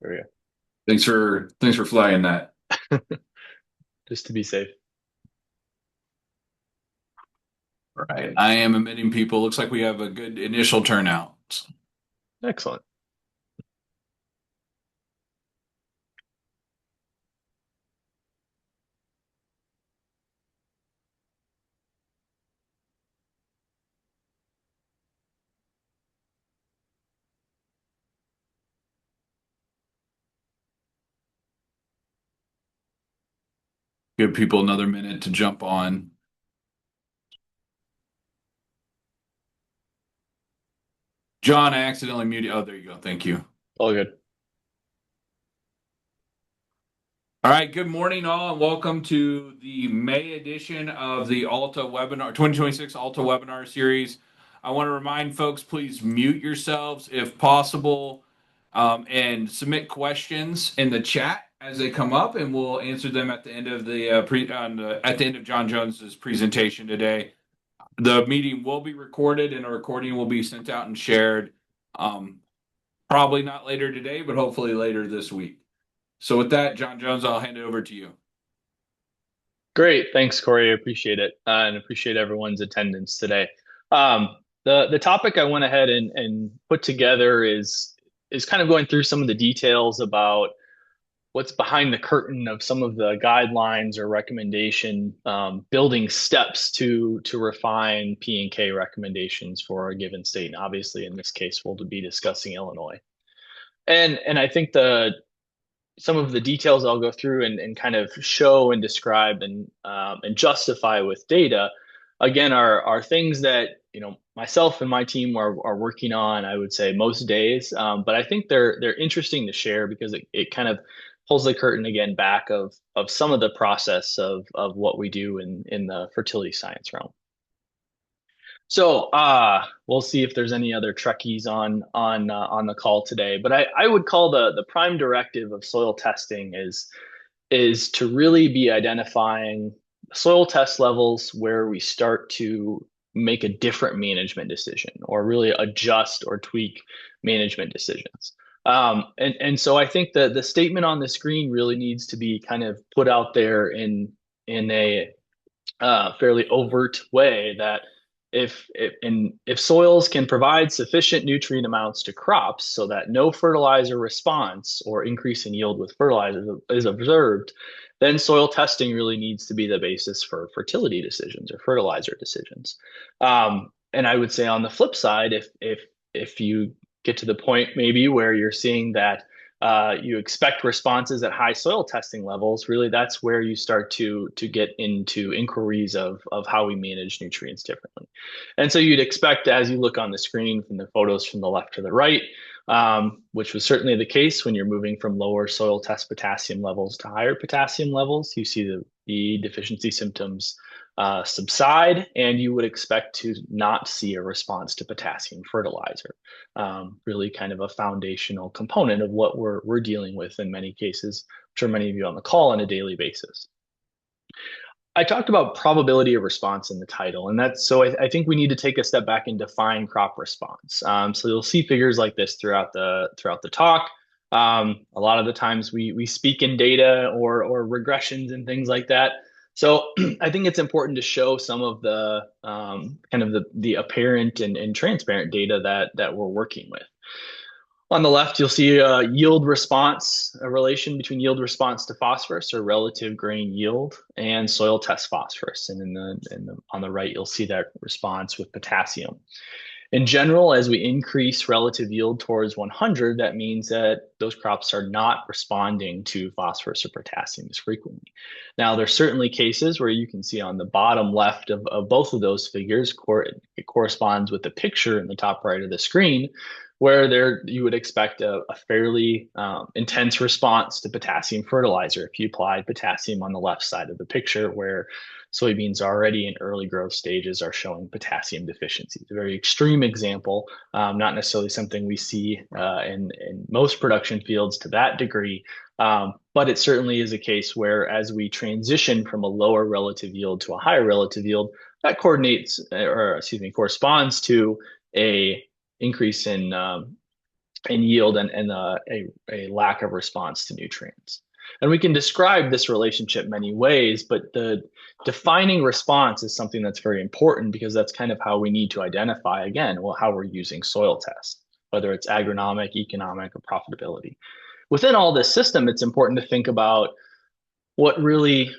There Thanks for flying that. we go. Just to be safe. All right. I am admitting people. Looks like we have a good initial turnout. Excellent. Give people another minute to jump on. John, I accidentally muted. Oh, there you go. Thank you. All good. All right. Good morning, all, and welcome to the May edition of the ALTA webinar, 2026 ALTA webinar series. I want to remind folks, please mute yourselves if possible, and submit questions in the chat as they come up, and we'll answer them at the end of at the end of John Jones's presentation today. The meeting will be recorded, and a recording will be sent out and shared. Um, Probably not later today, but hopefully later this week. So with that, John Jones, I'll hand it over to you. Great. Thanks, Corey. I appreciate it. And appreciate everyone's attendance today. The topic I went ahead and put together is kind of going through some of the details about what's behind the curtain of some of the guidelines or recommendation building steps to refine P and K recommendations for a given state. And obviously, in this case, we'll be discussing Illinois. And I think the some of the details I'll go through and kind of show and describe and justify with data, again, are things that myself and my team are working on. I would say most days, but I think they're interesting to share because it kind of pulls the curtain again back of some of the process of what we do in the fertility science realm. So we'll see if there's any other Trekkies on the call today. But I would call the prime directive of soil testing is to really be identifying soil test levels where we start to make a different management decision or really adjust or tweak management decisions. And so I think that the statement on the screen really needs to be kind of put out there in a fairly overt way that if soils can provide sufficient nutrient amounts to crops so that no fertilizer response or increase in yield with fertilizer is observed, then soil testing really needs to be the basis for fertility decisions or fertilizer decisions. And I would say on the flip side, if you get to the point maybe where you're seeing that you expect responses at high soil testing levels, really that's where you start to get into inquiries of how we manage nutrients differently. And so you'd expect as you look on the screen from the photos from the left to the right, which was certainly the case when you're moving from lower soil test potassium levels to higher potassium levels, you see the deficiency symptoms subside, and you would expect to not see a response to potassium fertilizer. Really kind of a foundational component of what we're dealing with in many cases, I'm sure many of you on the call on a daily basis. I talked about probability of response in the title, and that's so I think we need to take a step back and define crop response. So you'll see figures like this throughout the talk. A lot of the times we speak in data or regressions and things like that. So I think it's important to show some of the kind of the apparent and transparent data that we're working with. On the left, you'll see a yield response, a relation between yield response to phosphorus or relative grain yield and soil test phosphorus. And on the right, you'll see that response with potassium. In general, as we increase relative yield towards 100, that means that those crops are not responding to phosphorus or potassium as frequently. Now, there's certainly cases where you can see on the bottom left of both of those figures, it corresponds with the picture in the top right of the screen, where there you would expect a fairly intense response to potassium fertilizer if you applied potassium on the left side of the picture, where soybeans already in early growth stages are showing potassium deficiency. It's a very extreme example, not necessarily something we see in most production fields to that degree, but it certainly is a case where as we transition from a lower relative yield to a higher relative yield, that corresponds to a increase in and yield a lack of response to nutrients. And we can describe this relationship many ways, but the defining response is something that's very important because that's kind of how we need to identify, again, well, how we're using soil tests, whether it's agronomic, economic, or profitability. Within all this system, it's important to think about what really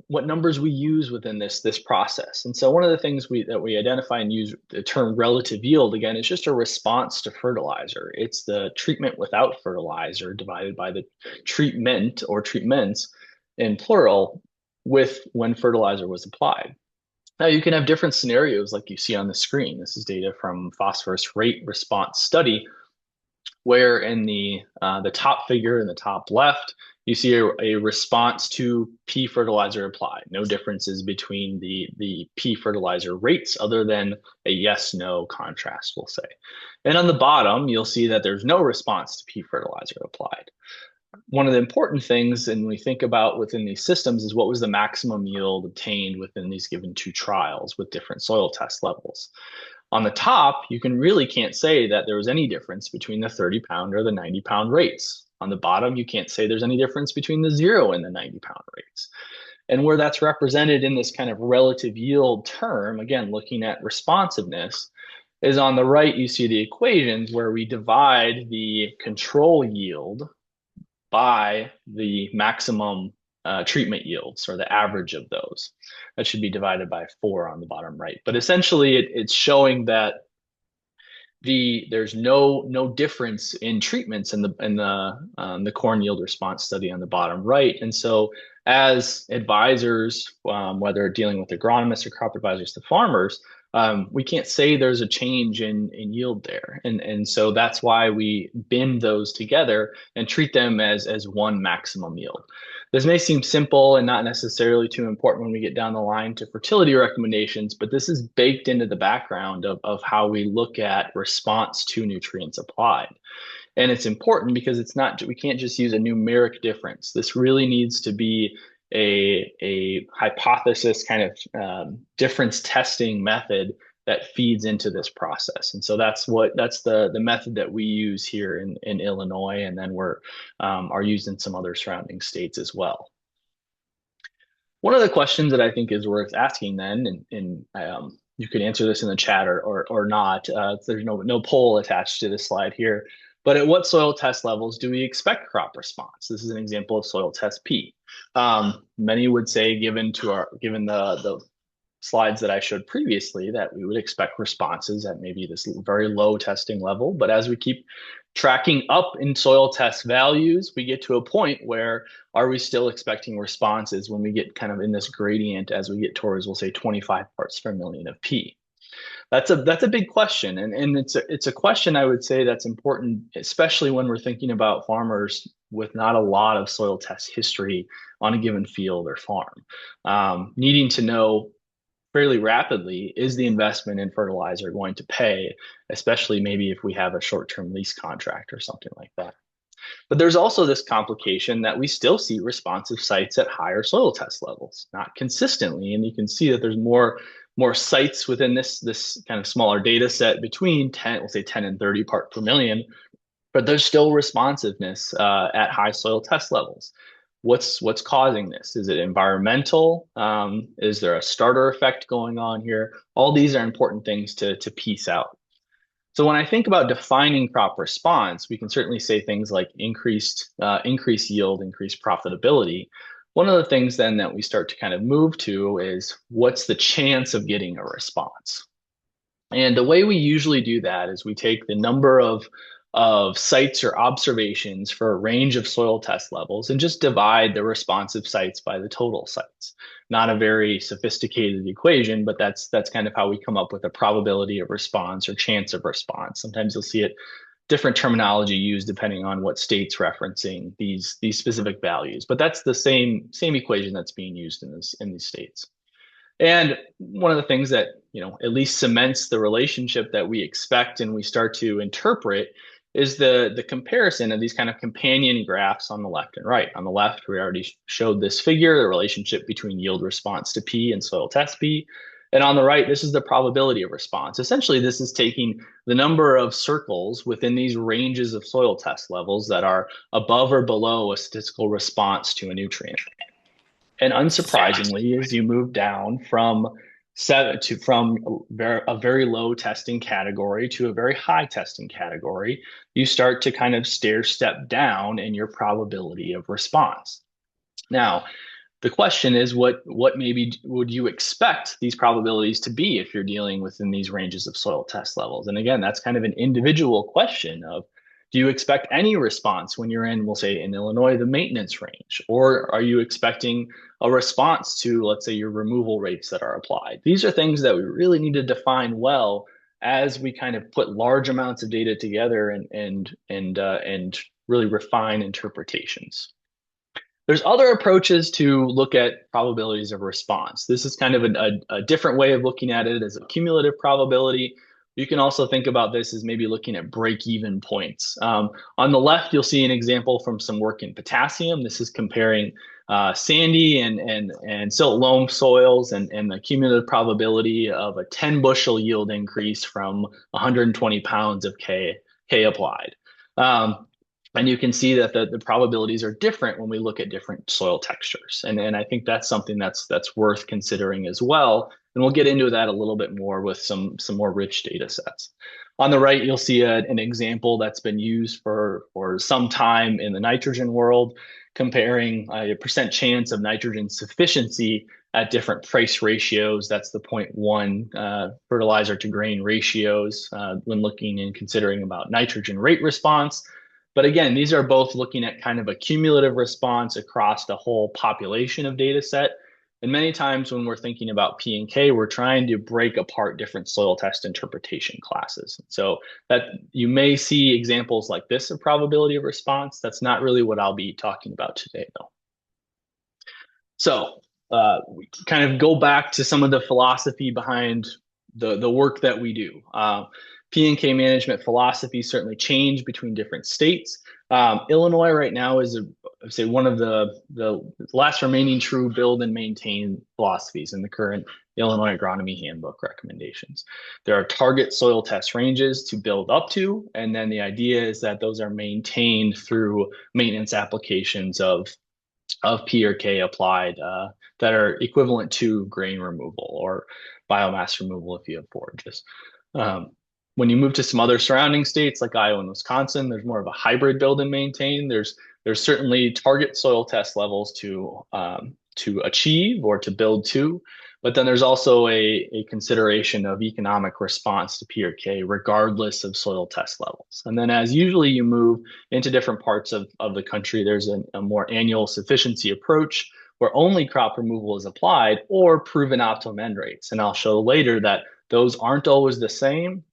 what numbers we use within this process. And so one of the things we identify and use the term relative yield again is just a response to fertilizer. It's the treatment without fertilizer divided by the treatment or treatments in plural with when fertilizer was applied. Now you can have different scenarios like you see on the screen. This is data from phosphorus rate response study where in the top figure in the top left, you see a response to P fertilizer applied. No differences between the P fertilizer rates other than a yes/no contrast, we'll say. And on the bottom, you'll see that there's no response to P fertilizer applied. One of the important things, and we think about within these systems, is what was the maximum yield obtained within these given two trials with different soil test levels. On the top, you can't say that there was any difference between the 30-pound or the 90-pound rates. On the bottom, you can't say there's any difference between the 0 and the 90-pound rates. And where that's represented in this kind of relative yield term, again, looking at responsiveness, is on the right, you see the equations where we divide the control yield by the maximum treatment yields or the average of those. That should be divided by 4 on the bottom right. But essentially, it's showing that there's no difference in treatments in the corn yield response study on the bottom right. And so, as advisors, whether dealing with agronomists or crop advisors to farmers, we can't say there's a change in yield there. And so that's why we bin those together and treat them as one maximum yield. This may seem simple and not necessarily too important when we get down the line to fertility recommendations, but this is baked into the background of how we look at response to nutrients applied. And it's important because we can't just use a numeric difference. This really needs to be a hypothesis kind of difference testing method that feeds into this process. And so that's the method that we use here in Illinois, and then are used in some other surrounding states as well. One of the questions that I think is worth asking then, and you can answer this in the chat or not. There's no poll attached to this slide here, but at what soil test levels do we expect crop response? This is an example of soil test P. Many would say, given the slides that I showed previously, that we would expect responses at maybe this very low testing level. But as we keep tracking up in soil test values, we get to a point where are we still expecting responses when we get kind of in this gradient as we get towards, we'll say, 25 parts per million of P? That's a big question, and it's a question I would say that's important, especially when we're thinking about farmers with not a lot of soil test history on a given field or farm, needing to know fairly rapidly, is the investment in fertilizer going to pay, especially maybe if we have a short-term lease contract or something like that. But there's also this complication that we still see responsive sites at higher soil test levels, not consistently. And you can see that there's more sites within this kind of smaller data set between 10, we'll say 10 and 30 part per million, but there's still responsiveness at high soil test levels. What's causing this? Is it environmental? Is there a starter effect going on here? All these are important things to piece out. So when I think about defining crop response, we can certainly say things like increased yield, increased profitability. One of the things then that we start to kind of move to is what's the chance of getting a response? And the way we usually do that is we take the number of sites or observations for a range of soil test levels and just divide the responsive sites by the total sites. Not a very sophisticated equation, but that's kind of how we come up with a probability of response or chance of response. Sometimes you'll see it different terminology used depending on what state's referencing these specific values, but that's the same equation that's being used in these states. And one of the things that at least cements the relationship that we expect and we start to interpret is the comparison of these kind of companion graphs on the left and right. On the left, we already showed this figure, the relationship between yield response to P and soil test P. And on the right, this is the probability of response. Essentially, this is taking the number of circles within these ranges of soil test levels that are above or below a statistical response to a nutrient. And unsurprisingly, as you move down from a very low testing category to a very high testing category, you start to kind of stair step down in your probability of response. Now, the question is, what maybe would you expect these probabilities to be if you're dealing within these ranges of soil test levels? And again, that's kind of an individual question of, do you expect any response when you're in, we'll say in Illinois, the maintenance range? Or are you expecting a response to, let's say, your removal rates that are applied? These are things that we really need to define well as we kind of put large amounts of data together and really refine interpretations. There's other approaches to look at probabilities of response. This is kind of a different way of looking at it as a cumulative probability. You can also think about this as maybe looking at break-even points. On the left, you'll see an example from some work in potassium. This is comparing sandy and silt loam soils and the cumulative probability of a 10 bushel yield increase from 120 pounds of K applied. And you can see that the probabilities are different when we look at different soil textures. And I think that's something that's worth considering as well. And we'll get into that a little bit more with some more rich data sets. On the right, you'll see an example that's been used for some time in the nitrogen world, comparing a percent chance of nitrogen sufficiency at different price ratios. That's the 0.1 fertilizer to grain ratios when looking and considering about nitrogen rate response. But again, these are both looking at kind of a cumulative response across the whole population of data set. And many times when we're thinking about P and K, we're trying to break apart different soil test interpretation classes. So that you may see examples like this of probability of response. That's not really what I'll be talking about today, though. So we kind of go back to some of the philosophy behind the work that we do. P and K management philosophy certainly change between different states. Illinois right now is, I'd say, one of the last remaining true build and maintain philosophies in the current Illinois Agronomy Handbook recommendations. There are target soil test ranges to build up to, and then the idea is that those are maintained through maintenance applications of P or K applied that are equivalent to grain removal or biomass removal if you have forages. When you move to some other surrounding states like Iowa and Wisconsin, there's more of a hybrid build and maintain. There's certainly target soil test levels to achieve or to build to, but then there's also a consideration of economic response to P or K regardless of soil test levels. And then as usually you move into different parts of the country, there's a more annual sufficiency approach where only crop removal is applied or proven optimum end rates. And I'll show later that those aren't always the same.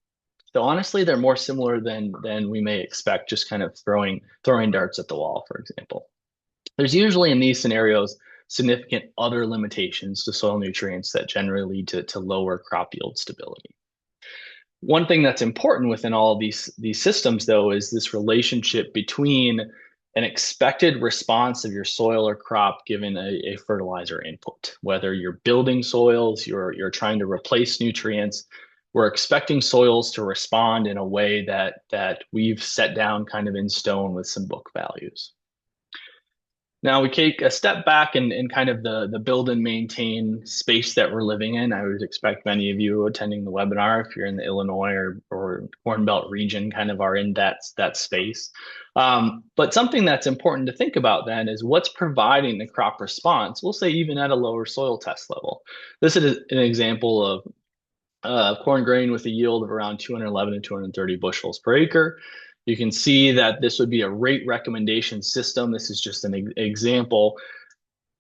So honestly, they're more similar than we may expect, just kind of throwing darts at the wall, for example. There's usually in these scenarios significant other limitations to soil nutrients that generally lead to lower crop yield stability. One thing that's important within all of these systems, though, is this relationship between an expected response of your soil or crop given a fertilizer input. Whether you're building soils, you're trying to replace nutrients, we're expecting soils to respond in a way that we've set down kind of in stone with some book values. Now we take a step back and kind of the build and maintain space that we're living in. I would expect many of you attending the webinar, if you're in the Illinois or Corn Belt region, kind of are in that space. But something that's important to think about then is what's providing the crop response, we'll say even at a lower soil test level. This is an example of corn grain with a yield of around 211 to 230 bushels per acre. You can see that this would be a rate recommendation system. This is just an example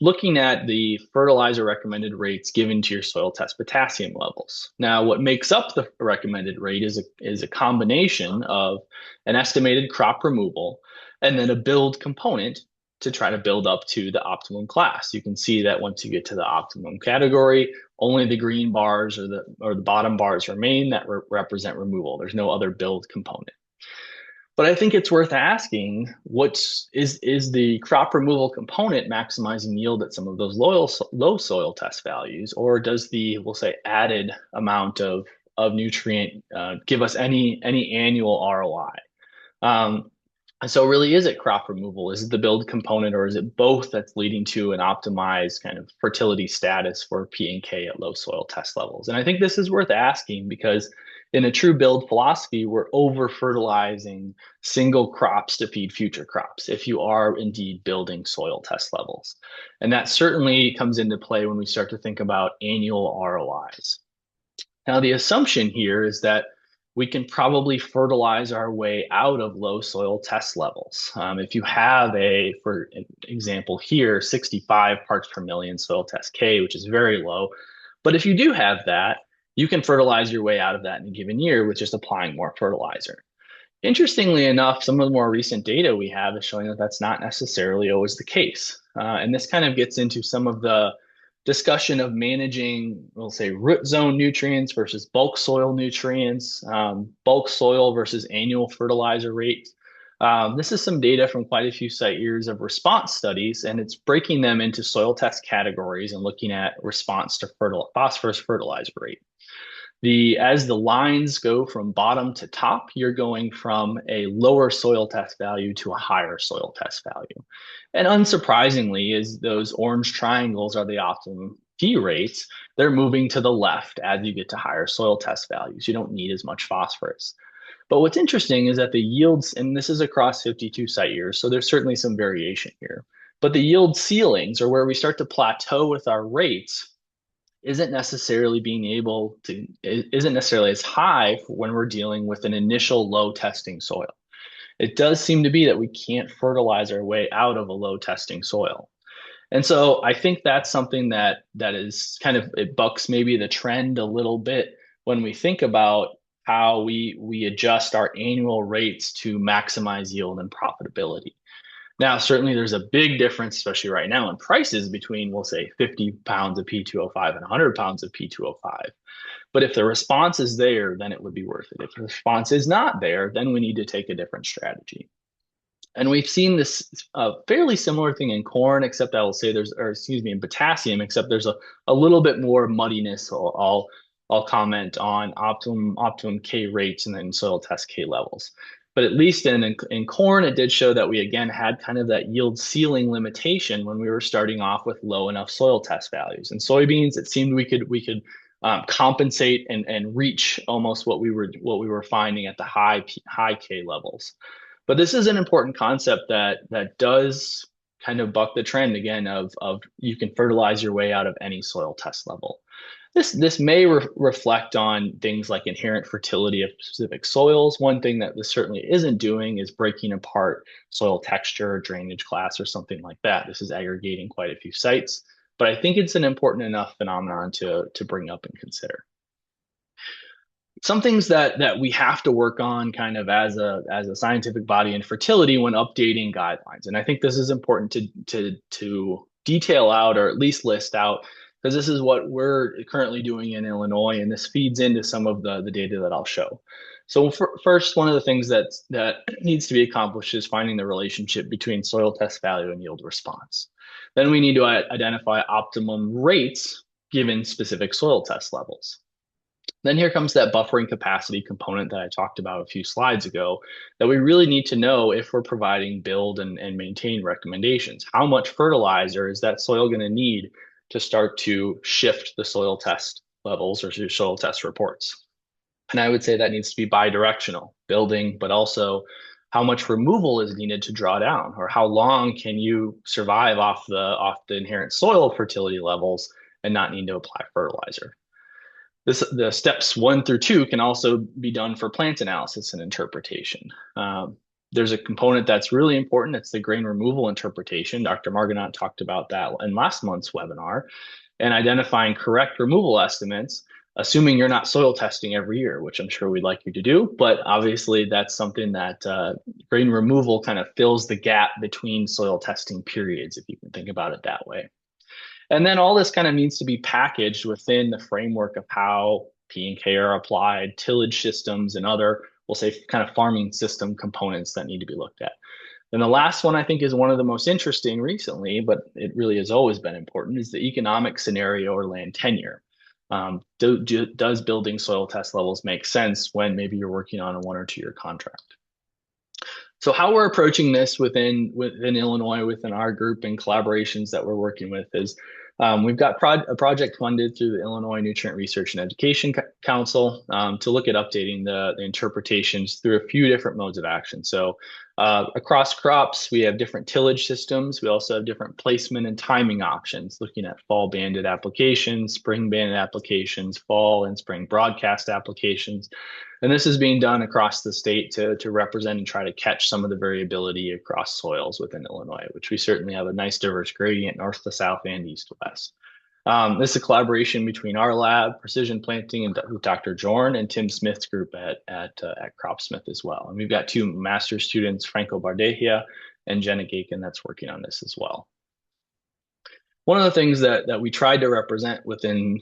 looking at the fertilizer recommended rates given to your soil test potassium levels. Now, what makes up the recommended rate is a combination of an estimated crop removal and then a build component to try to build up to the optimum class. You can see that once you get to the optimum category, only the green bars or the bottom bars remain that represent removal. There's no other build component. But I think it's worth asking, is the crop removal component maximizing yield at some of those low soil test values, or does the, we'll say, added amount of nutrient give us any annual ROI? And so really, is it crop removal? Is it the build component, or is it both that's leading to an optimized kind of fertility status for P and K at low soil test levels? And I think this is worth asking because in a true build philosophy, we're over fertilizing single crops to feed future crops if you are indeed building soil test levels. And that certainly comes into play when we start to think about annual ROIs. Now, the assumption here is that we can probably fertilize our way out of low soil test levels. If you have for example here, 65 parts per million soil test K, which is very low, but if you do have that, you can fertilize your way out of that in a given year with just applying more fertilizer. Interestingly enough, some of the more recent data we have is showing that that's not necessarily always the case. And this kind of gets into some of the discussion of managing, we'll say, root zone nutrients versus bulk soil nutrients, bulk soil versus annual fertilizer rates. This is some data from quite a few site years of response studies, and it's breaking them into soil test categories and looking at response to phosphorus fertilizer rate. As the lines go from bottom to top, you're going from a lower soil test value to a higher soil test value. And unsurprisingly, as those orange triangles are the optimum P rates, they're moving to the left as you get to higher soil test values. You don't need as much phosphorus. But what's interesting is that the yields, and this is across 52 site years, so there's certainly some variation here, but the yield ceilings, or where we start to plateau with our rates, isn't necessarily as high when we're dealing with an initial low testing soil. It does seem to be that we can't fertilize our way out of a low testing soil. And so I think that's something that is kind of, it bucks maybe the trend a little bit when we think about how we adjust our annual rates to maximize yield and profitability. Now, certainly there's a big difference, especially right now in prices between, we'll say, 50 pounds of P2O5 and 100 pounds of P2O5. But if the response is there, then it would be worth it. If the response is not there, then we need to take a different strategy. And we've seen this fairly similar thing in corn, except I will say in potassium, except there's a little bit more muddiness. So I'll comment on optimum K rates and then soil test K levels. But at least in corn, it did show that we again had kind of that yield ceiling limitation when we were starting off with low enough soil test values. And soybeans, it seemed we could compensate and reach almost what we were finding at the high K levels. But this is an important concept that does kind of buck the trend again of you can fertilize your way out of any soil test level. This may reflect on things like inherent fertility of specific soils. One thing that this certainly isn't doing is breaking apart soil texture, drainage class, or something like that. This is aggregating quite a few sites, but I think it's an important enough phenomenon to bring up and consider. Some things that we have to work on kind of as a scientific body in fertility when updating guidelines. And I think this is important to detail out or at least list out because this is what we're currently doing in Illinois, and this feeds into some of the data that I'll show. So first, one of the things that needs to be accomplished is finding the relationship between soil test value and yield response. Then we need to identify optimum rates given specific soil test levels. Then here comes that buffering capacity component that I talked about a few slides ago that we really need to know if we're providing build and maintain recommendations. How much fertilizer is that soil going to need to start to shift the soil test levels or soil test reports? And I would say that needs to be bidirectional, building, but also how much removal is needed to draw down, or how long can you survive off the inherent soil fertility levels and not need to apply fertilizer. The steps 1 through 2 can also be done for plant analysis and interpretation. There's a component that's really important. It's the grain removal interpretation. Dr. Margonaut talked about that in last month's webinar, and identifying correct removal estimates, assuming you're not soil testing every year, which I'm sure we'd like you to do. But obviously, that's something that grain removal kind of fills the gap between soil testing periods, if you can think about it that way. And then all this kind of needs to be packaged within the framework of how P and K are applied, tillage systems, and other we'll say, kind of farming system components that need to be looked at. And the last one I think is one of the most interesting recently, but it really has always been important, is the economic scenario or land tenure. Does building soil test levels make sense when maybe you're working on a 1 or 2 year contract? So how we're approaching this within Illinois, within our group and collaborations that we're working with is we've got a project funded through the Illinois Nutrient Research and Education Council to look at updating the interpretations through a few different modes of action. So across crops, we have different tillage systems. We also have different placement and timing options, looking at fall banded applications, spring banded applications, fall and spring broadcast applications. And this is being done across the state to represent and try to catch some of the variability across soils within Illinois, which we certainly have a nice diverse gradient north to south and east to west. This is a collaboration between our lab, Precision Planting, and with Dr. Jorn and Tim Smith's group at CropSmith as well. And we've got 2 master's students, Franco Bardehia and Jenna Gaken, that's working on this as well. One of the things that we tried to represent within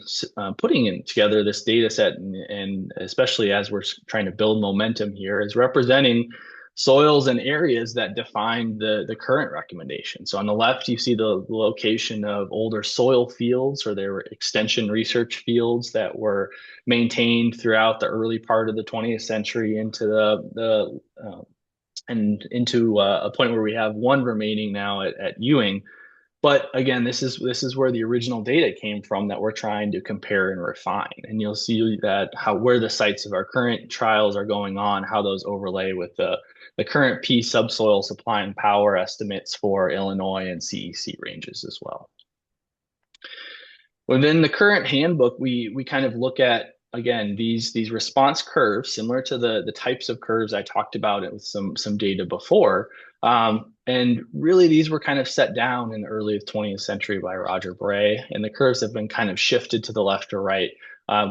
putting together this data set, and especially as we're trying to build momentum here, is representing soils and areas that define the current recommendation. So on the left, you see the location of older soil fields, or there were extension research fields that were maintained throughout the early part of the 20th century into a point where we have one remaining now at Ewing. But again, this is where the original data came from that we're trying to compare and refine. And you'll see that where the sites of our current trials are going on, how those overlay with the current P subsoil supply and power estimates for Illinois and CEC ranges as well. Within the current handbook, we kind of look at, again, these response curves, similar to the types of curves I talked about with some data before. And really, these were kind of set down in the early 20th century by Roger Bray, and the curves have been kind of shifted to the left or right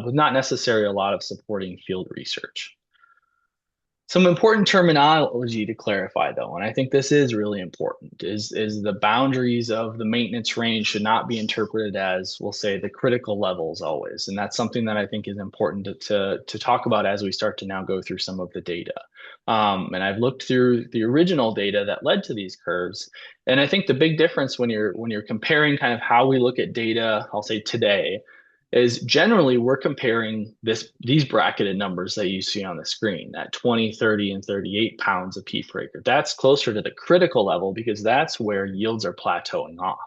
with not necessarily a lot of supporting field research. Some important terminology to clarify, though, and I think this is really important, is the boundaries of the maintenance range should not be interpreted as, we'll say, the critical levels always. And that's something that I think is important to talk about as we start to now go through some of the data. And I've looked through the original data that led to these curves. And I think the big difference when you're comparing kind of how we look at data, I'll say today, is generally we're comparing these bracketed numbers that you see on the screen, that 20, 30, and 38 pounds of P per acre. That's closer to the critical level because that's where yields are plateauing off.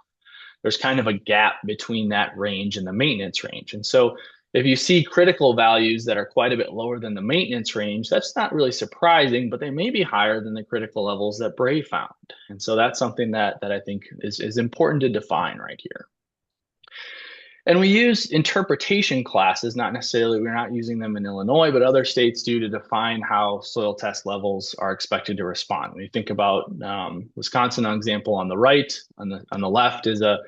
There's kind of a gap between that range and the maintenance range. And so if you see critical values that are quite a bit lower than the maintenance range, that's not really surprising, but they may be higher than the critical levels that Bray found. And so that's something that I think is important to define right here. And we use interpretation classes, not necessarily, we're not using them in Illinois, but other states do, to define how soil test levels are expected to respond. When you think about Wisconsin, an example on the right, on the left is a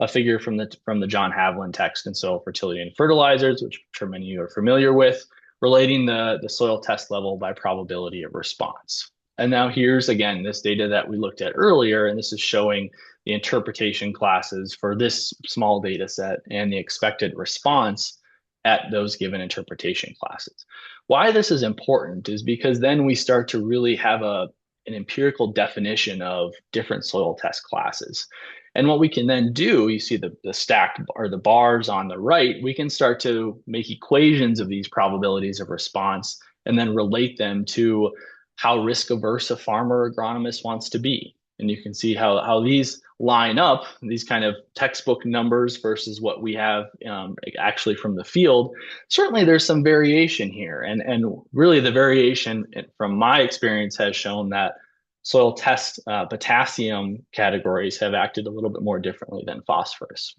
figure from the John Havlin text in Soil Fertility and Fertilizers, which I'm sure many of you are familiar with, relating the soil test level by probability of response. And now here's, again, this data that we looked at earlier, and this is showing the interpretation classes for this small data set and the expected response at those given interpretation classes. Why this is important is because then we start to really have an empirical definition of different soil test classes. And what we can then do, you see the stacked or the bars on the right, we can start to make equations of these probabilities of response and then relate them to how risk averse a farmer or agronomist wants to be. And you can see how these line up, these kind of textbook numbers versus what we have actually from the field. Certainly there's some variation here. And really the variation from my experience has shown that soil test potassium categories have acted a little bit more differently than phosphorus.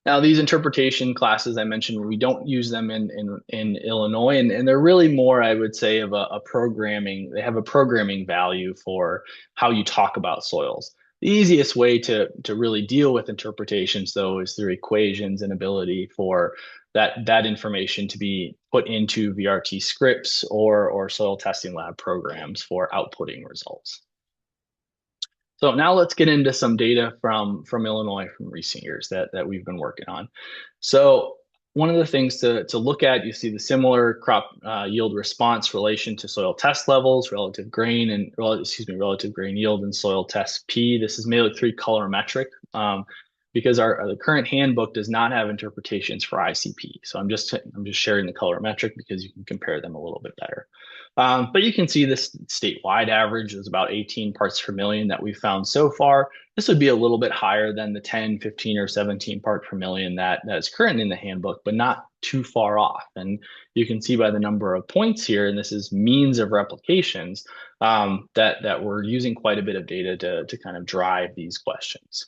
Now, these interpretation classes I mentioned, we don't use them in Illinois, and they're really more, I would say, of a programming. They have a programming value for how you talk about soils. The easiest way to really deal with interpretations, though, is through equations and ability for that information to be put into VRT scripts or soil testing lab programs for outputting results. So now let's get into some data from Illinois from recent years that we've been working on. So one of the things to look at, you see the similar crop yield response relation to soil test levels, relative grain yield and soil test P. This is Mehlich 3 colorimetric because the current handbook does not have interpretations for ICP. So I'm just sharing the colorimetric because you can compare them a little bit better. But you can see this statewide average is about 18 parts per million that we've found so far. This would be a little bit higher than the 10, 15, or 17 part per million that is current in the handbook, but not too far off. And you can see by the number of points here, and this is means of replications, that we're using quite a bit of data to kind of drive these questions.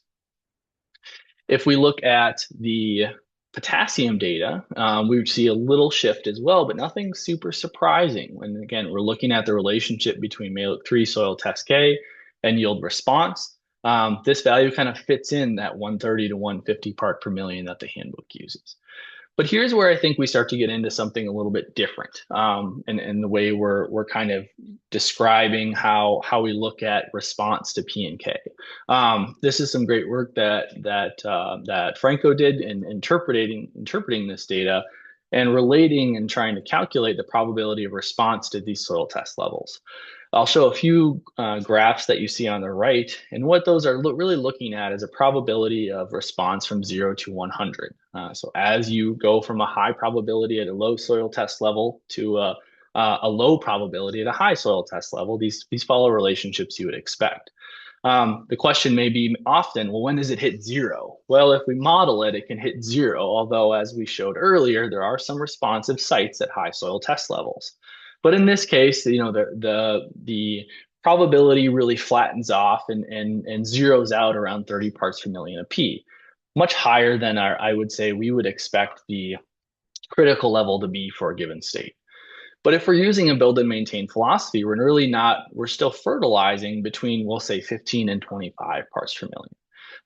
If we look at the potassium data, we would see a little shift as well, but nothing super surprising. And again, we're looking at the relationship between Mehlich 3 soil test K and yield response. This value kind of fits in that 130 to 150 part per million that the handbook uses. But here's where I think we start to get into something a little bit different, in the way we're kind of describing how we look at response to P and K. This is some great work that Franco did in interpreting this data and relating and trying to calculate the probability of response to these soil test levels. I'll show a few graphs that you see on the right, and what those are really looking at is a probability of response from 0 to 100. So as you go from a high probability at a low soil test level to a low probability at a high soil test level, these follow relationships you would expect. The question may be often, well, when does it hit 0? Well, if we model it, it can hit 0, although as we showed earlier, there are some responsive sites at high soil test levels. But in this case, the probability really flattens off and zeroes out around 30 parts per million of P, much higher than I would say we would expect the critical level to be for a given state. But if we're using a build and maintain philosophy, we're still fertilizing between, we'll say, 15 and 25 parts per million.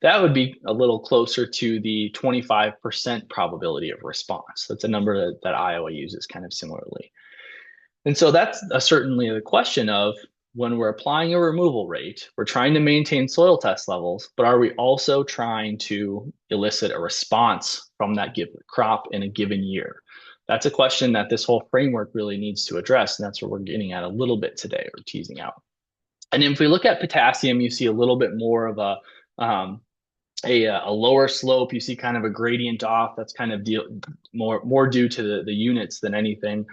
That would be a little closer to the 25% probability of response. That's a number that Iowa uses kind of similarly. And so that's certainly the question of, when we're applying a removal rate, we're trying to maintain soil test levels, but are we also trying to elicit a response from that given crop in a given year? That's a question that this whole framework really needs to address, and that's what we're getting at a little bit today, or teasing out. And if we look at potassium, you see a little bit more of a lower slope. You see kind of a gradient off. That's kind of more due to the units than anything.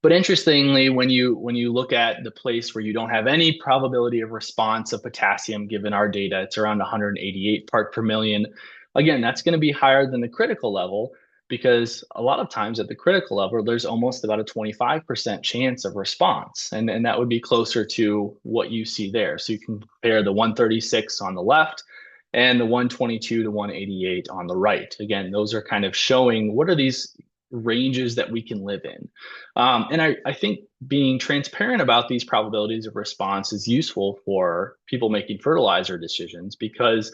But interestingly, when you look at the place where you don't have any probability of response of potassium, given our data, it's around 188 part per million. Again, that's going to be higher than the critical level, because a lot of times at the critical level, there's almost about a 25% chance of response. And that would be closer to what you see there. So you can compare the 136 on the left and the 122 to 188 on the right. Again, those are kind of showing what are these ranges that we can live in. And I think being transparent about these probabilities of response is useful for people making fertilizer decisions, because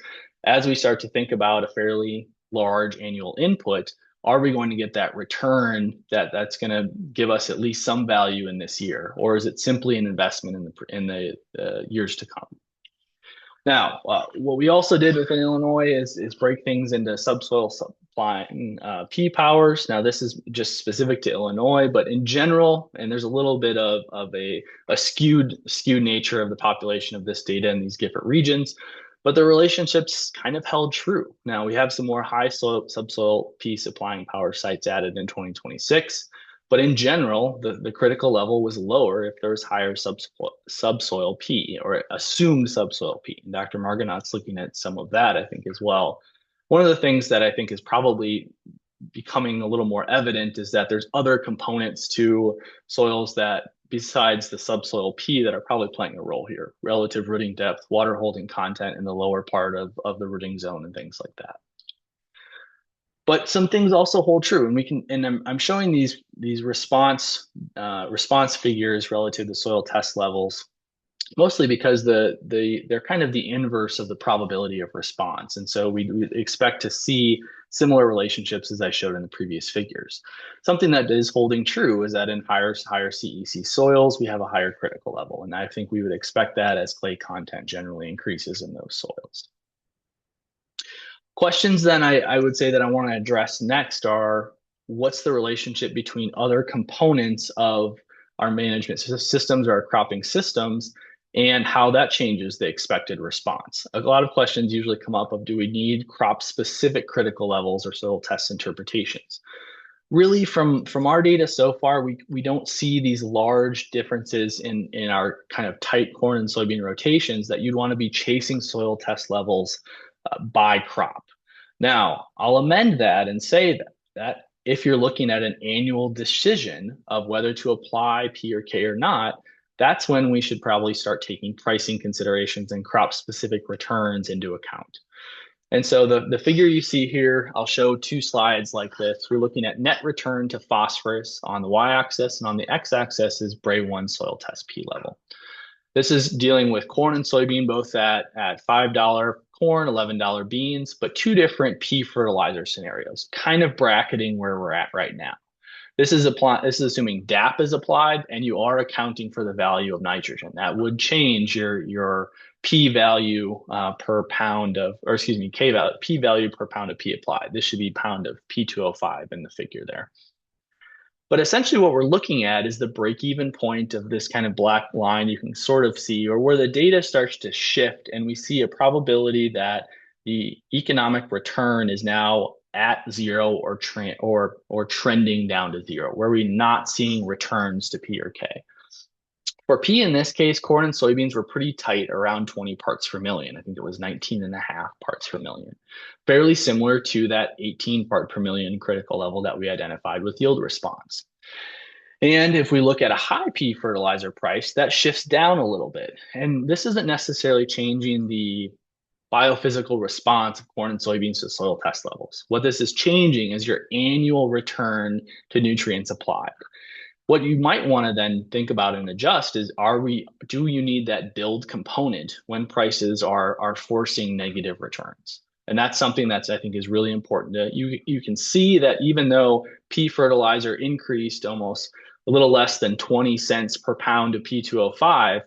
as we start to think about a fairly large annual input, are we going to get that return that's going to give us at least some value in this year, or is it simply an investment in the years to come? Now, what we also did within Illinois is break things into subsoil supplying P powers. Now, this is just specific to Illinois, but in general, and there's a little bit of a skewed nature of the population of this data in these different regions, but the relationships kind of held true. Now, we have some more high subsoil P supplying power sites added in 2026. But in general, the critical level was lower if there was higher subsoil P, or assumed subsoil P. And Dr. Margonaut's looking at some of that, I think, as well. One of the things that I think is probably becoming a little more evident is that there's other components to soils that, besides the subsoil P, that are probably playing a role here. Relative rooting depth, water holding content in the lower part of the rooting zone, and things like that. But some things also hold true, and I'm showing these response figures relative to soil test levels, mostly because they're kind of the inverse of the probability of response, and so we expect to see similar relationships as I showed in the previous figures. Something that is holding true is that in higher CEC soils, we have a higher critical level, and I think we would expect that as clay content generally increases in those soils. Questions then I would say that I want to address next are what's the relationship between other components of our management systems or our cropping systems and how that changes the expected response. A lot of questions usually come up of do we need crop specific critical levels or soil test interpretations? Really from our data so far, we don't see these large differences in our kind of tight corn and soybean rotations that you'd want to be chasing soil test levels by crop. Now, I'll amend that and say that if you're looking at an annual decision of whether to apply P or K or not, that's when we should probably start taking pricing considerations and crop specific returns into account. And so the figure you see here, I'll show two slides like this. We're looking at net return to phosphorus on the y-axis, and on the x-axis is Bray1 soil test P level. This is dealing with corn and soybean, both at $5 corn, $11 beans, but two different P fertilizer scenarios, kind of bracketing where we're at right now. This is assuming DAP is applied and you are accounting for the value of nitrogen. That would change your P value per pound of, or excuse me, K value, P value per pound of P applied. This should be pound of P2O5 in the figure there. But essentially what we're looking at is the break-even point of this kind of black line you can sort of see, or where the data starts to shift and we see a probability that the economic return is now at zero or trending down to zero, where we're not seeing returns to P or K. For P in this case, corn and soybeans were pretty tight, around 20 parts per million. I think it was 19 and a half parts per million. Fairly similar to that 18 part per million critical level that we identified with yield response. And if we look at a high P fertilizer price, that shifts down a little bit. And this isn't necessarily changing the biophysical response of corn and soybeans to soil test levels. What this is changing is your annual return to nutrient supply. What you might want to then think about and adjust is do you need that build component when prices are forcing negative returns? And that's something that's I think is really important. You can see that even though P fertilizer increased almost a little less than 20 cents per pound of P2O5,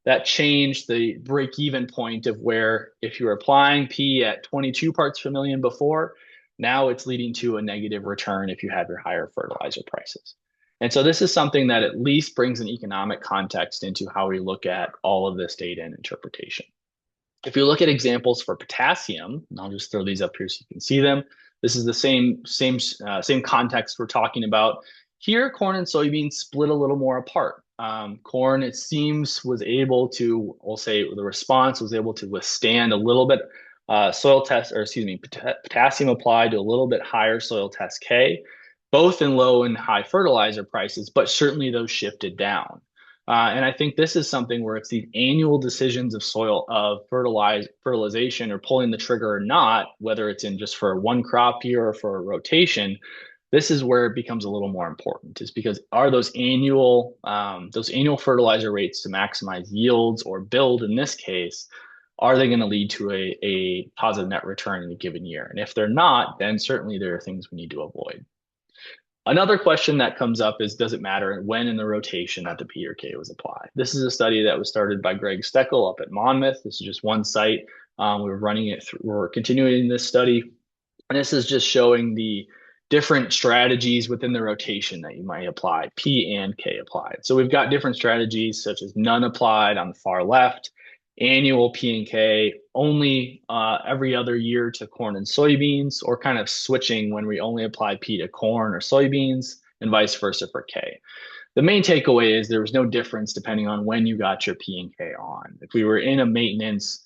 that changed the break-even point of where if you were applying P at 22 parts per million before, now it's leading to a negative return if you have your higher fertilizer prices. And so this is something that at least brings an economic context into how we look at all of this data and interpretation. If you look at examples for potassium, and I'll just throw these up here so you can see them. This is the same context we're talking about. Here, corn and soybeans split a little more apart. Corn, it seems, was able to, we'll say the response was able to withstand a little bit soil test, or excuse me, potassium applied to a little bit higher soil test K, both in low and high fertilizer prices, but certainly those shifted down. And I think this is something where it's these annual decisions of fertilization or pulling the trigger or not, whether it's in just for one crop year or for a rotation. This is where it becomes a little more important, is because are those annual fertilizer rates to maximize yields or build in this case, are they going to lead to a positive net return in a given year? And if they're not, then certainly there are things we need to avoid. Another question that comes up is, does it matter when in the rotation that the P or K was applied? This is a study that was started by Greg Steckel up at Monmouth. This is just one site. We're continuing this study. And this is just showing the different strategies within the rotation that you might apply, P and K applied. So we've got different strategies such as none applied on the far left, annual P and K only every other year to corn and soybeans, or kind of switching when we only apply P to corn or soybeans and vice versa for K. The main takeaway is there was no difference depending on when you got your P and K on. If we were in a maintenance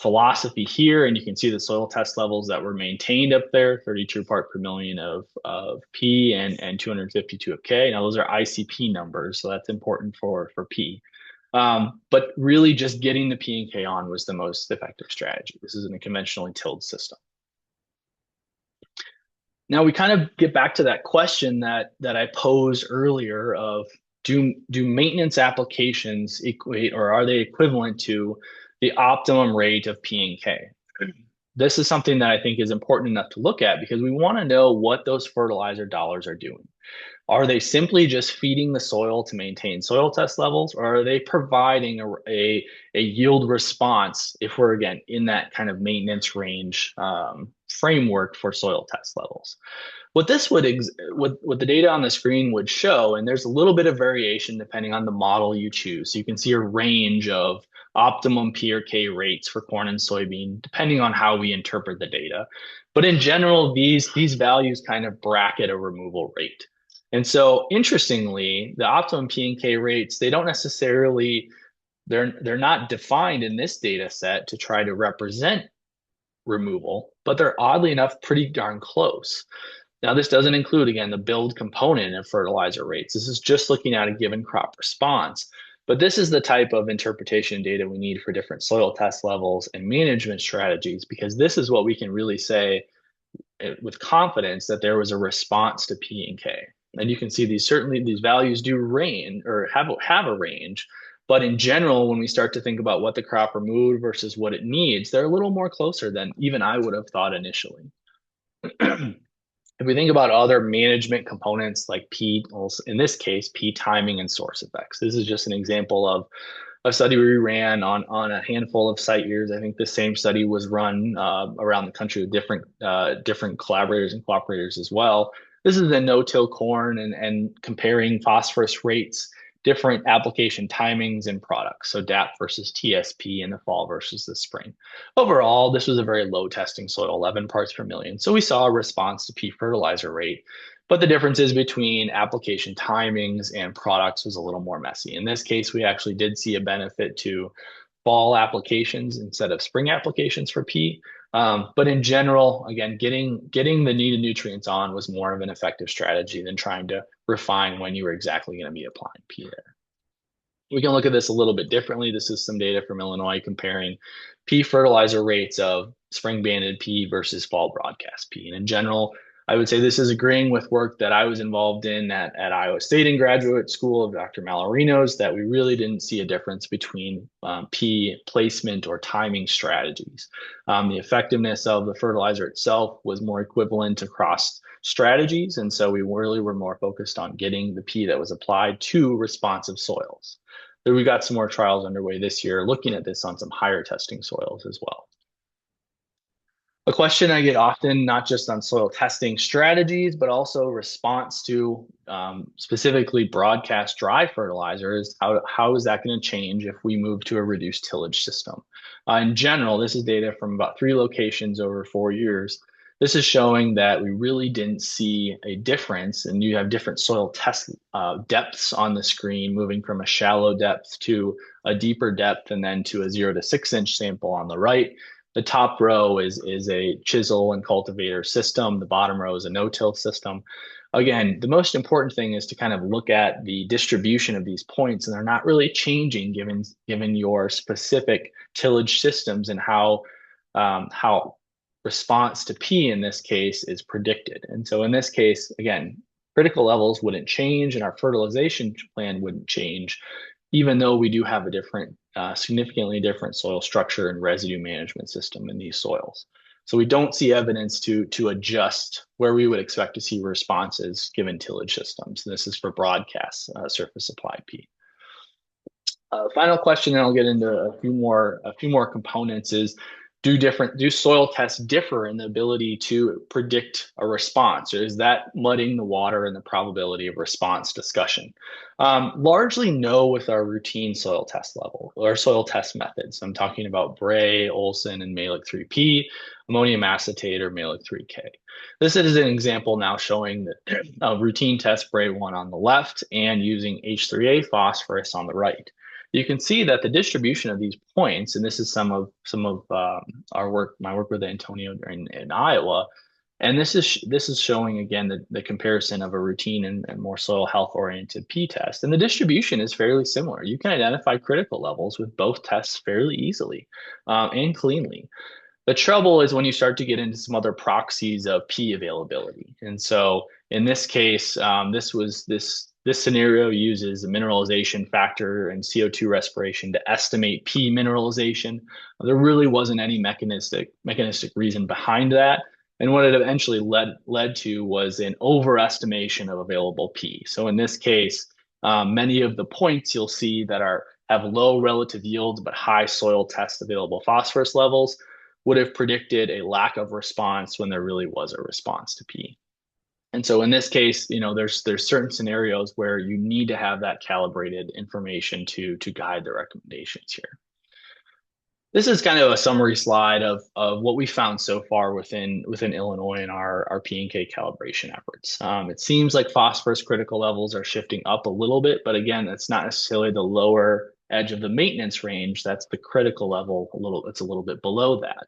philosophy here, and you can see the soil test levels that were maintained up there, 32 part per million of P and 252 of K. Now those are ICP numbers, so that's important for P. But really just getting the P and K on was the most effective strategy. This isn't a conventionally tilled system. Now we kind of get back to that question that I posed earlier of do maintenance applications equate, or are they equivalent to the optimum rate of P and K? This is something that I think is important enough to look at because we want to know what those fertilizer dollars are doing. Are they simply just feeding the soil to maintain soil test levels, or are they providing a yield response if we're, again, in that kind of maintenance range framework for soil test levels. What the data on the screen would show, and there's a little bit of variation depending on the model you choose. So you can see a range of optimum P or K rates for corn and soybean, depending on how we interpret the data. But in general, these values kind of bracket a removal rate. And so interestingly, the optimum P and K rates, they don't necessarily, they're not defined in this data set to try to represent removal, but they're oddly enough pretty darn close. Now, this doesn't include, again, the build component of fertilizer rates. This is just looking at a given crop response. But this is the type of interpretation data we need for different soil test levels and management strategies, because this is what we can really say with confidence that there was a response to P and K. And you can see these values do range or have a range. But in general, when we start to think about what the crop removed versus what it needs, they're a little more closer than even I would have thought initially. If we think about other management components like P, in this case, P timing and source effects, this is just an example of a study we ran on a handful of site years. I think the same study was run around the country with different collaborators and cooperators as well. This is a no-till corn and comparing phosphorus rates, different application timings and products. So DAP versus TSP in the fall versus the spring. Overall, this was a very low testing soil, 11 parts per million. So we saw a response to P fertilizer rate, but the differences between application timings and products was a little more messy. In this case, we actually did see a benefit to fall applications instead of spring applications for P. But in general, again, getting the needed nutrients on was more of an effective strategy than trying to refine when you were exactly going to be applying P there. We can look at this a little bit differently. This is some data from Illinois comparing P fertilizer rates of spring banded P versus fall broadcast P. And in general, I would say this is agreeing with work that I was involved in at Iowa State in graduate school of Dr. Malorino's, that we really didn't see a difference between P placement or timing strategies. The effectiveness of the fertilizer itself was more equivalent across strategies. And so we really were more focused on getting the P that was applied to responsive soils. So we've got some more trials underway this year looking at this on some higher testing soils as well. A question I get often, not just on soil testing strategies, but also response to specifically broadcast dry fertilizers, how is that going to change if we move to a reduced tillage system? In general, this is data from about 3 locations over 4 years. This is showing that we really didn't see a difference, and you have different soil test depths on the screen, moving from a shallow depth to a deeper depth, and then to a 0 to 6 inch sample on the right. The top row is a chisel and cultivator system. The bottom row is a no-till system. Again, the most important thing is to kind of look at the distribution of these points, and they're not really changing given your specific tillage systems and how response to P in this case is predicted. And so in this case, again, critical levels wouldn't change and our fertilization plan wouldn't change, even though we do have a significantly different soil structure and residue management system in these soils. So we don't see evidence to adjust where we would expect to see responses given tillage systems. And this is for broadcast surface applied P. Final question, and I'll get into a few more components, is do soil tests differ in the ability to predict a response, or is that muddying the water in the probability of response discussion? Largely no with our routine soil test level or soil test methods. I'm talking about Bray, Olson, and Malick 3P, ammonium acetate, or Malick 3K. This is an example now showing that a routine test Bray 1 on the left and using H3A phosphorus on the right. You can see that the distribution of these points, and this is some of our work, my work with Antonio in Iowa, and this is showing again the comparison of a routine and more soil health oriented P test, and the distribution is fairly similar. You can identify critical levels with both tests fairly easily and cleanly. The trouble is when you start to get into some other proxies of P availability, and so in this case, this scenario uses a mineralization factor and CO2 respiration to estimate P mineralization. There really wasn't any mechanistic reason behind that. And what it eventually led to was an overestimation of available P. So in this case, many of the points you'll see that have low relative yields but high soil test available phosphorus levels would have predicted a lack of response when there really was a response to P. And so in this case, there's certain scenarios where you need to have that calibrated information to guide the recommendations here. This is kind of a summary slide of what we found so far within Illinois in our P and K calibration efforts. It seems like phosphorus critical levels are shifting up a little bit, but again, that's not necessarily the lower edge of the maintenance range. That's the critical level. It's a little bit below that.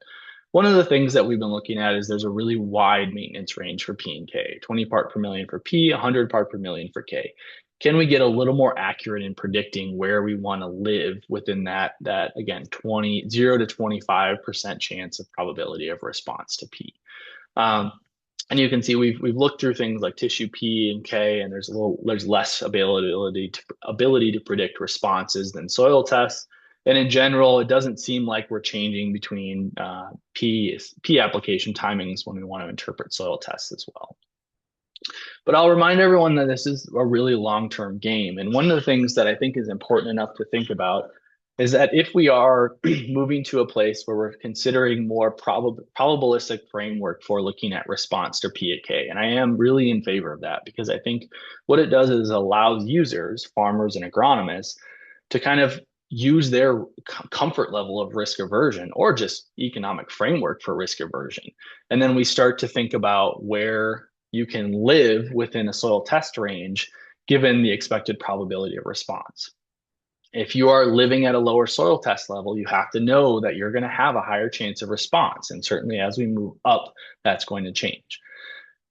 One of the things that we've been looking at is there's a really wide maintenance range for P and K, 20 part per million for P, 100 part per million for K. Can we get a little more accurate in predicting where we want to live within that again 0 to 25% chance of probability of response to P? And you can see we've looked through things like tissue P and K, and there's less ability to predict responses than soil tests. And in general, it doesn't seem like we're changing between P application timings when we want to interpret soil tests as well. But I'll remind everyone that this is a really long-term game. And one of the things that I think is important enough to think about is that if we are moving to a place where we're considering more probabilistic framework for looking at response to PK, and I am really in favor of that because I think what it does is allows users, farmers and agronomists, to kind of use their comfort level of risk aversion or just economic framework for risk aversion. And then we start to think about where you can live within a soil test range given the expected probability of response. If you are living at a lower soil test level, you have to know that you're going to have a higher chance of response. And certainly as we move up, that's going to change.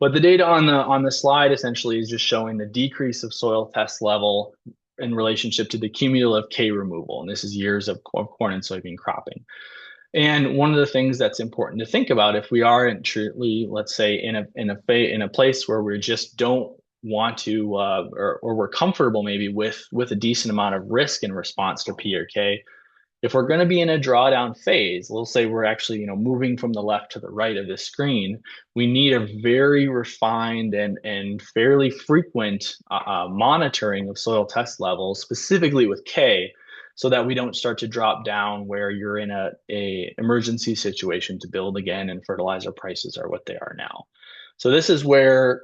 But the data on the slide essentially is just showing the decrease of soil test level in relationship to the cumulative K removal. And this is years of corn and soybean cropping. And one of the things that's important to think about if we are truly, let's say, in a place where we just don't want to, or we're comfortable maybe with a decent amount of risk in response to P or K, if we're going to be in a drawdown phase, let's say we're actually moving from the left to the right of this screen, we need a very refined and fairly frequent monitoring of soil test levels, specifically with K, so that we don't start to drop down where you're in a emergency situation to build again and fertilizer prices are what they are now. So this is where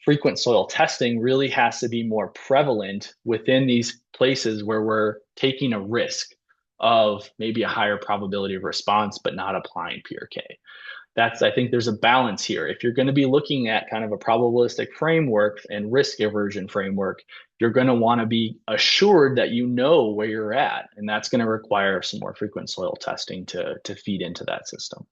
frequent soil testing really has to be more prevalent within these places where we're taking a risk of maybe a higher probability of response, but not applying PRK. I think there's a balance here. If you're going to be looking at kind of a probabilistic framework and risk aversion framework, you're going to want to be assured that you know where you're at. And that's going to require some more frequent soil testing to feed into that system.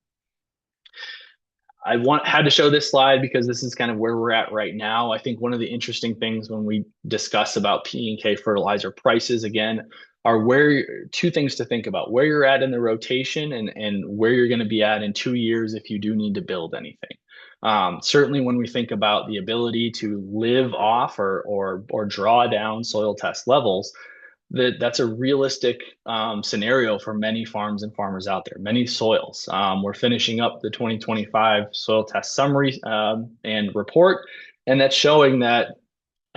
Had to show this slide because this is kind of where we're at right now. I think one of the interesting things when we discuss about P and K fertilizer prices, again, are two things to think about: where you're at in the rotation and where you're going to be at in 2 years if you do need to build anything. Certainly when we think about the ability to live off or draw down soil test levels, that's a realistic scenario for many farms and farmers out there, many soils. We're finishing up the 2025 soil test summary and report, and that's showing that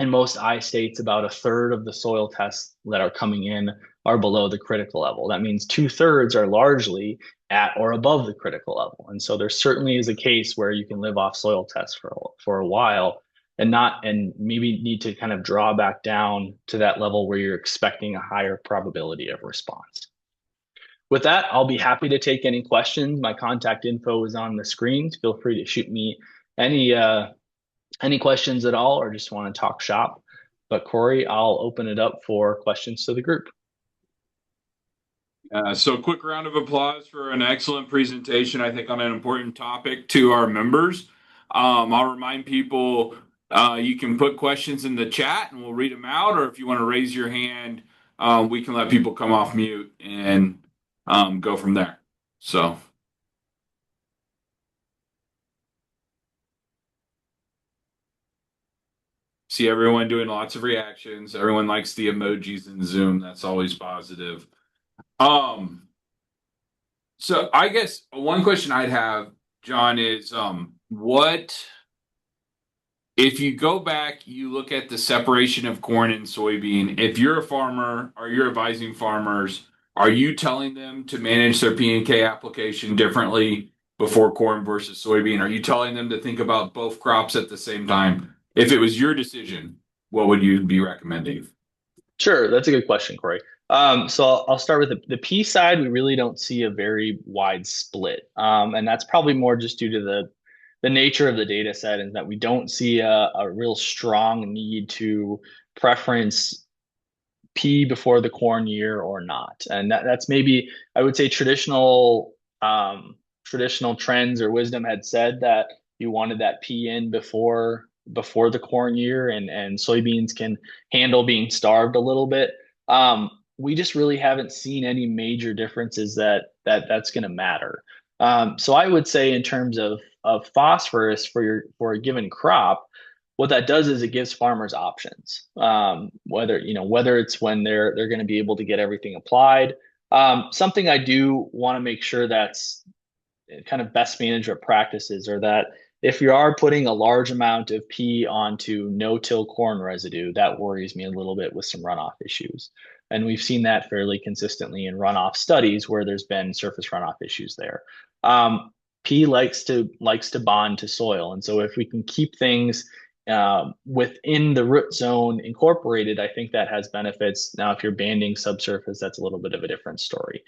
in most I states, about a third of the soil tests that are coming in are below the critical level. That means 2/3 are largely at or above the critical level. And so there certainly is a case where you can live off soil tests for a while and maybe need to kind of draw back down to that level where you're expecting a higher probability of response. With that, I'll be happy to take any questions. My contact info is on the screen. Feel free to shoot me any questions at all or just want to talk shop. But Corey, I'll open it up for questions to the group. So quick round of applause for an excellent presentation, I think, on an important topic to our members. I'll remind people you can put questions in the chat and we'll read them out, or if you want to raise your hand, we can let people come off mute and go from there. So. See everyone doing lots of reactions. Everyone likes the emojis in Zoom. That's always positive. So I guess one question I'd have, John, is what if you go back, you look at the separation of corn and soybean, if you're a farmer or you're advising farmers, Are you telling them to manage their P and K application differently before corn versus soybean? Are you telling them to think about both crops at the same time? If it was your decision, what would you be recommending? Sure, that's a good question, Corey. So I'll start with the P side. We really don't see a very wide split, and that's probably more just due to the nature of the data set, and that we don't see a real strong need to preference P before the corn year or not. And that's maybe I would say traditional trends or wisdom had said that you wanted that P in before the corn year, and soybeans can handle being starved a little bit. We just really haven't seen any major differences that's going to matter. So I would say in terms of phosphorus for a given crop, what that does is it gives farmers options. Whether it's when they're going to be able to get everything applied. Something I do want to make sure that's kind of best management practices, or that if you are putting a large amount of P onto no-till corn residue, that worries me a little bit with some runoff issues. And we've seen that fairly consistently in runoff studies where there's been surface runoff issues there. P likes to bond to soil, and so if we can keep things within the root zone incorporated, I think that has benefits. Now, if you're banding subsurface, that's a little bit of a different story.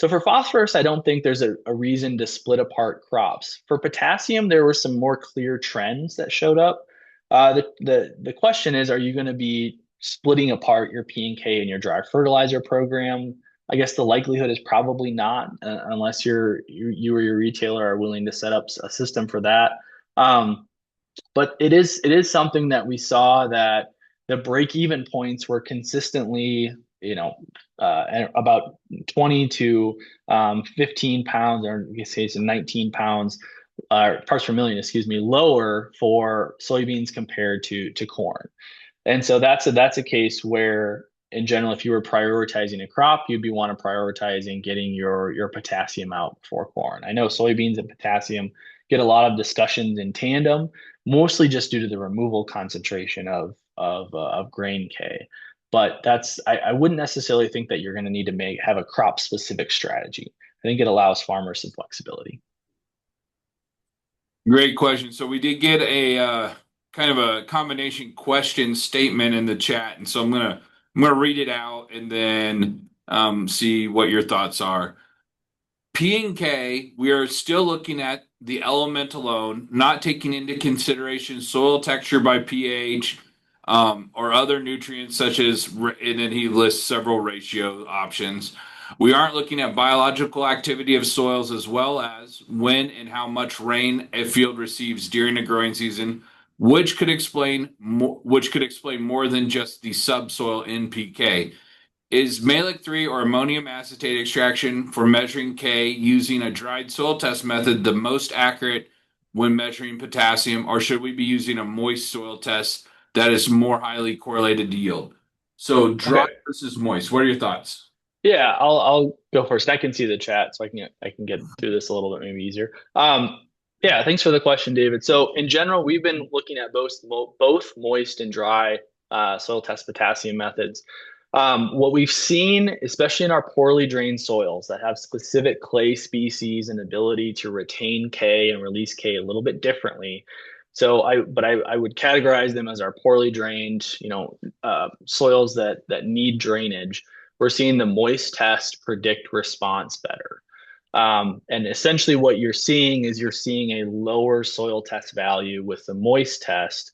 So for phosphorus, I don't think there's a reason to split apart crops. For potassium, there were some more clear trends that showed up. The question is, are you going to be splitting apart your P and K and your dry fertilizer program? I guess the likelihood is probably not, unless you or your retailer are willing to set up a system for that. But it is something that we saw that the break even points were consistently, about 20 to 15 pounds, or you say it's 19 pounds, parts per million, excuse me, lower for soybeans compared to corn. And so that's a case where, in general, if you were prioritizing a crop, you'd be want to prioritizing getting your potassium out before corn. I know soybeans and potassium get a lot of discussions in tandem, mostly just due to the removal concentration of grain K. But I wouldn't necessarily think that you're going to need to have a crop specific strategy. I think it allows farmers some flexibility. Great question. So we did get a kind of a combination question statement in the chat, and so I'm gonna read it out and then see what your thoughts are. P and K, we are still looking at the element alone, not taking into consideration soil texture by pH, or other nutrients such as, and then he lists several ratio options. We aren't looking at biological activity of soils as well as when and how much rain a field receives during a growing season, which could explain more than just the subsoil NPK. Is Malic 3 or ammonium acetate extraction for measuring K using a dried soil test method the most accurate when measuring potassium, or should we be using a moist soil test that is more highly correlated to yield? So dry Okay. versus moist. What are your thoughts? Yeah, I'll go first. I can see the chat, so I can get through this a little bit maybe easier. Yeah, thanks for the question, David. So in general, we've been looking at both moist and dry soil test potassium methods. What we've seen, especially in our poorly drained soils that have specific clay species and ability to retain K and release K a little bit differently. I would categorize them as our poorly drained, soils that need drainage. We're seeing the moist test predict response better. And essentially, what you're seeing a lower soil test value with the moist test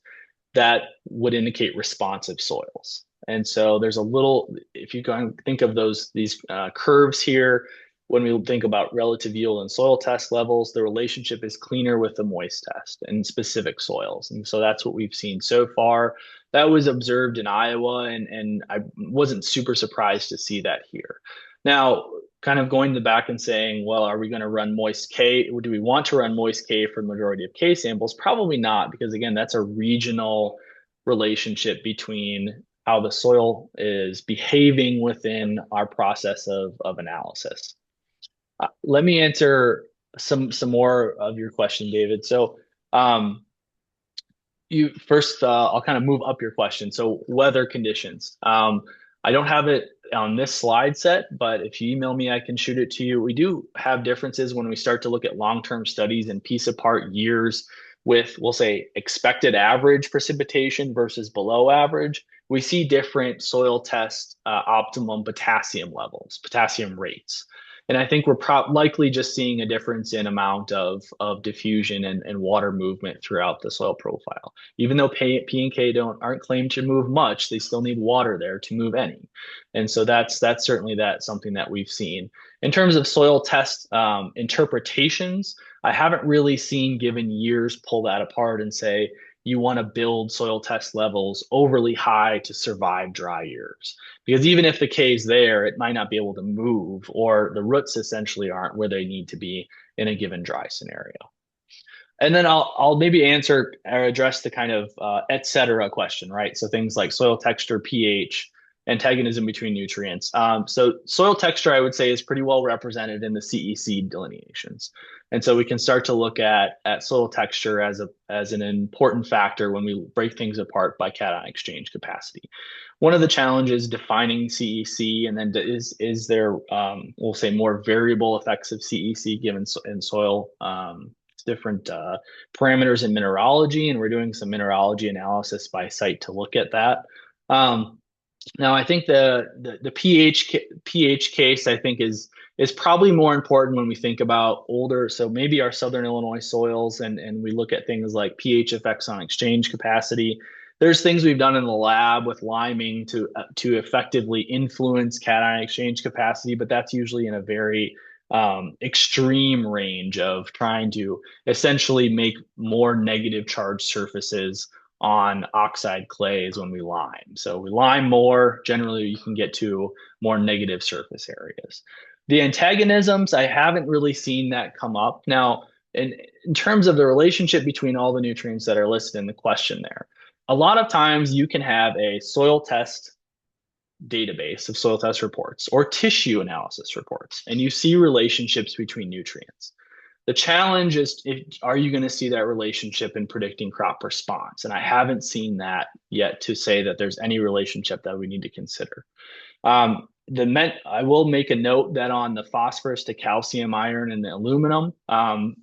that would indicate responsive soils. And so there's a little, if you go and think of these curves here, when we think about relative yield and soil test levels, the relationship is cleaner with the moist test in specific soils. And so that's what we've seen so far. That was observed in Iowa, and I wasn't super surprised to see that here. Now, kind of going to the back and saying, well, are we going to run moist K? Do we want to run moist K for the majority of K samples? Probably not, because again, that's a regional relationship between how the soil is behaving within our process of analysis. Let me answer some more of your question, David. So, you first, I'll kind of move up your question. So, weather conditions. I don't have it on this slide set, but if you email me, I can shoot it to you. We do have differences when we start to look at long-term studies and piece apart years with, we'll say, expected average precipitation versus below average. We see different soil test optimum potassium levels, potassium rates. And I think we're likely just seeing a difference in amount of diffusion and water movement throughout the soil profile. Even though P and K aren't claimed to move much, they still need water there to move any. And so that's certainly something that we've seen. In terms of soil test interpretations, I haven't really seen given years pull that apart and say you want to build soil test levels overly high to survive dry years. Because even if the K is there, it might not be able to move, or the roots essentially aren't where they need to be in a given dry scenario. And then I'll maybe answer or address the kind of et cetera question, right? So things like soil texture, pH, antagonism between nutrients. So soil texture, I would say, is pretty well represented in the CEC delineations. And so we can start to look at soil texture as an important factor when we break things apart by cation exchange capacity. One of the challenges defining CEC, and then is there, we'll say, more variable effects of CEC given in soil different parameters in mineralogy, and we're doing some mineralogy analysis by site to look at that. Now, I think the pH case I think is probably more important when we think about older. So maybe our Southern Illinois soils, and we look at things like pH effects on exchange capacity. There's things we've done in the lab with liming to effectively influence cation exchange capacity, but that's usually in a very extreme range of trying to essentially make more negative charged surfaces on oxide clays when we lime. So we lime more, generally you can get to more negative surface areas. The antagonisms, I haven't really seen that come up. Now, in terms of the relationship between all the nutrients that are listed in the question there, a lot of times you can have a soil test database of soil test reports or tissue analysis reports, and you see relationships between nutrients. The challenge is, are you going to see that relationship in predicting crop response? And I haven't seen that yet to say that there's any relationship that we need to consider. I will make a note that on the phosphorus to calcium, iron, and the aluminum,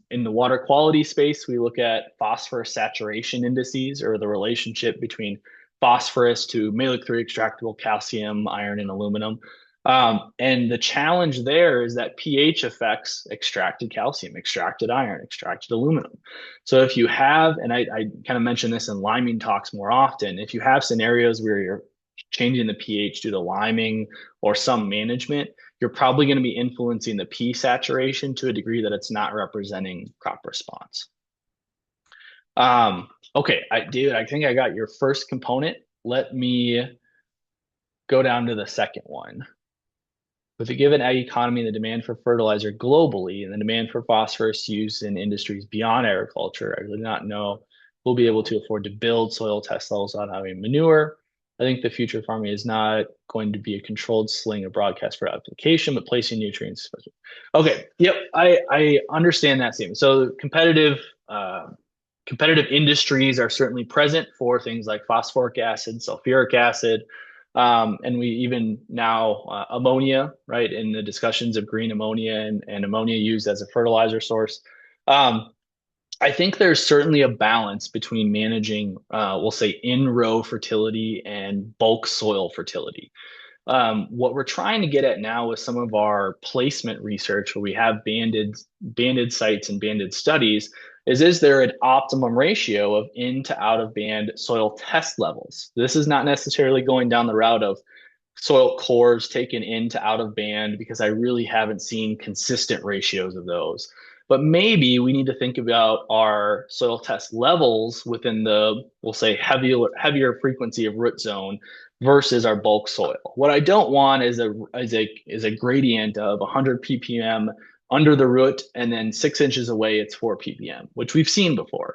in the water quality space, we look at phosphorus saturation indices, or the relationship between phosphorus to malic-3 extractable calcium, iron, and aluminum. And the challenge there is that pH affects extracted calcium, extracted iron, extracted aluminum. So if you have, and I kind of mention this in liming talks more often, if you have scenarios where you're changing the pH due to liming or some management, you're probably going to be influencing the P saturation to a degree that it's not representing crop response. Okay, David, I think I got your first component. Let me go down to the second one. With a given ag economy, the demand for fertilizer globally and the demand for phosphorus used in industries beyond agriculture, I do not know we'll be able to afford to build soil test levels without having manure. I think the future of farming is not going to be a controlled sling of broadcast for application, but placing nutrients. Okay, yep, I understand that statement. So competitive industries are certainly present for things like phosphoric acid, sulfuric acid, and we even now ammonia, right, in the discussions of green ammonia and ammonia used as a fertilizer source. I think there's certainly a balance between managing, we'll say, in-row fertility and bulk soil fertility. What we're trying to get at now with some of our placement research, where we have banded sites and banded studies, is there an optimum ratio of in to out of band soil test levels? This is not necessarily going down the route of soil cores taken in to out of band, because I really haven't seen consistent ratios of those. But maybe we need to think about our soil test levels within the, we'll say, heavier frequency of root zone versus our bulk soil. What I don't want is a gradient of 100 ppm under the root, and then 6 inches away it's 4 ppm, which we've seen before.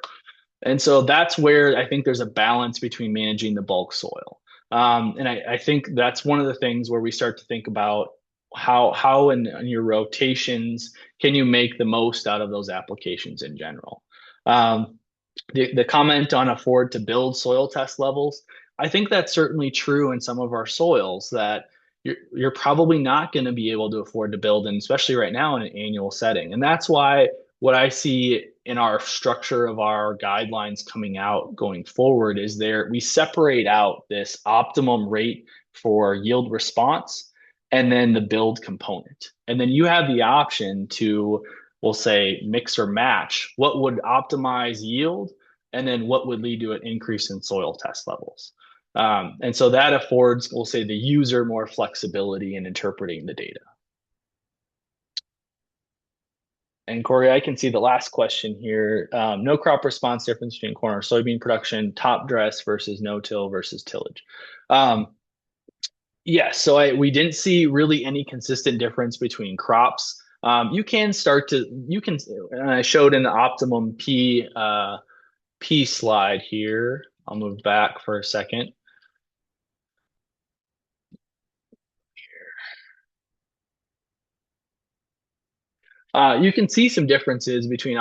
And so that's where I think there's a balance between managing the bulk soil. And I think that's one of the things where we start to think about how in your rotations can you make the most out of those applications in general. The comment on afford to build soil test levels, I think that's certainly true in some of our soils, that you're probably not going to be able to afford to build, and especially right now in an annual setting. And that's why what I see in our structure of our guidelines coming out going forward is there we separate out this optimum rate for yield response and then the build component. And then you have the option to, we'll say, mix or match what would optimize yield and then what would lead to an increase in soil test levels. And so that affords, we'll say, the user more flexibility in interpreting the data. And Corey, I can see the last question here. No crop response difference between corn or soybean production, top dress versus no-till versus tillage. Yes, so we didn't see really any consistent difference between crops. You can start to, you can, and I showed in the optimum P slide here. I'll move back for a second. You can see some differences between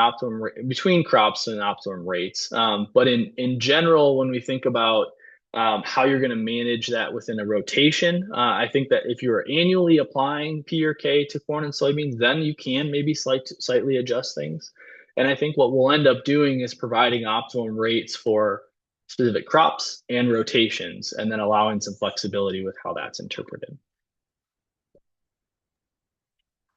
between crops and optimum rates. But in general, when we think about how you're going to manage that within a rotation, I think that if you're annually applying P or K to corn and soybeans, then you can maybe slightly adjust things. And I think what we'll end up doing is providing optimum rates for specific crops and rotations, and then allowing some flexibility with how that's interpreted.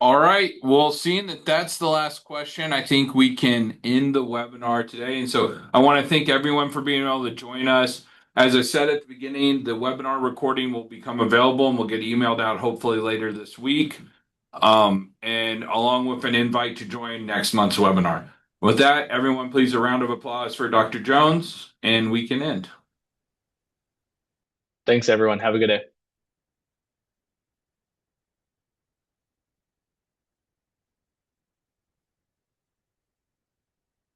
All right. Well, seeing that that's the last question, I think we can end the webinar today. And so I want to thank everyone for being able to join us. As I said at the beginning, the webinar recording will become available and will get emailed out hopefully later this week. And along with an invite to join next month's webinar. With that, everyone, please a round of applause for Dr. Jones, and we can end. Thanks, everyone. Have a good day.